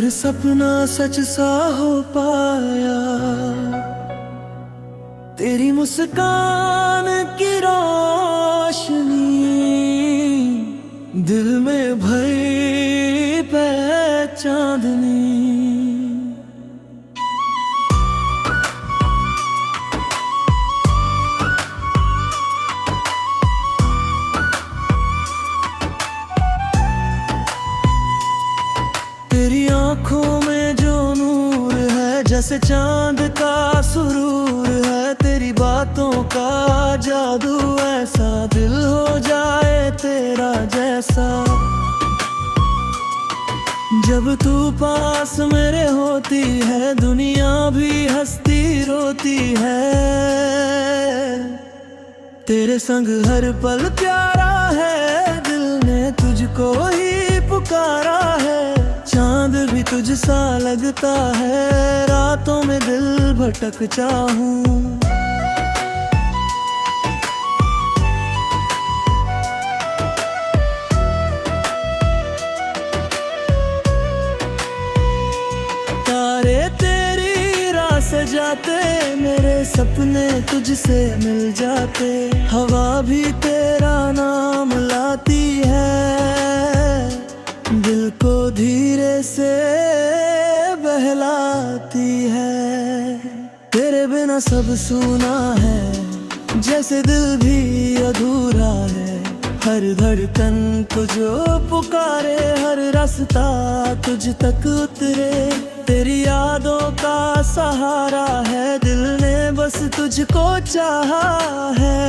हर सपना सच सा हो पाया, तेरी मुस्कान की रोशनी दिल में भरी चांदनी। तेरी आंखों में जो नूर है, जैसे चांद का सुरूर है, तेरी बातों का जादू ऐसा, दिल हो जाए तेरा जैसा। जब तू पास मेरे होती है, दुनिया भी हंसती रोती है। तेरे संग हर पल प्यारा है, दिल ने तुझको ही पुकारा है। चांद भी तुझसा लगता है, रातों में दिल भटकता हूँ। तारे तेरी राह सजाते, मेरे सपने तुझसे मिल जाते। हवा भी तेरा नाम लाती है, दिल को धीरे से बहलाती है। तेरे बिना सब सूना है, जैसे दिल भी अधूरा है। हर धड़कन तुझो पुकारे, हर रास्ता तुझ तक उतरे। तेरी यादों का सहारा है, दिल ने बस तुझको चाहा है।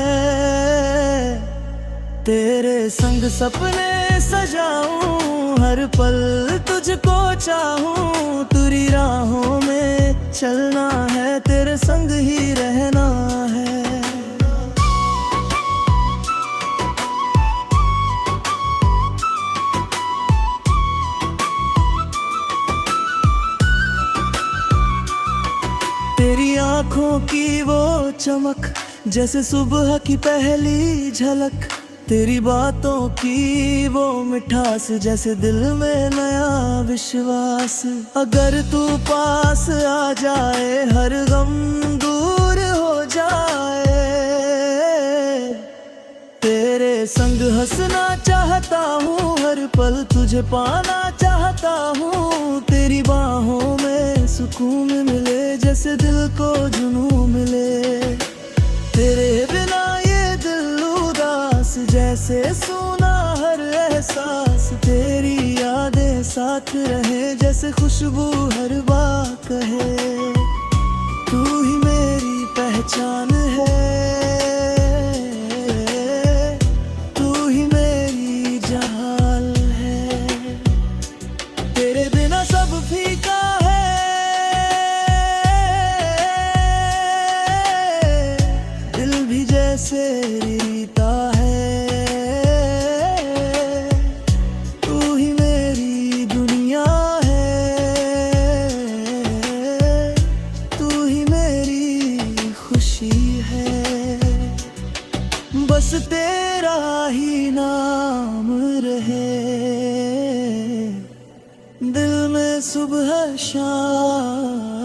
तेरे संग सपने सजाऊं, हर पल तुझको चाहूं। तेरी राहों में चलना है, तेरे संग ही रहना है। तेरी आँखों की वो चमक, जैसे सुबह की पहली झलक। तेरी बातों की वो मिठास, जैसे दिल में नया विश्वास। अगर तू पास आ जाए, हर गम दूर हो जाए। तेरे संग हंसना चाहता हूँ, हर पल तुझे पाना चाहता हूँ। तेरी बाहों में सुकून मिले, जैसे दिल को जुनून मिले। तेरे बिना ये दिल उदास, जैसे सुना हर एहसास। तेरी यादें साथ रहे, जैसे खुशबू हर बात कहे। तू ही मेरी पहचान है, तू ही मेरी जान है। तेरे बिना सब फीका है, दिल भी जैसे रीता है। तू ही मेरी दुनिया है, तू ही मेरी खुशी है। बस तेरा ही नाम रहे, दिल में सुबह शाम।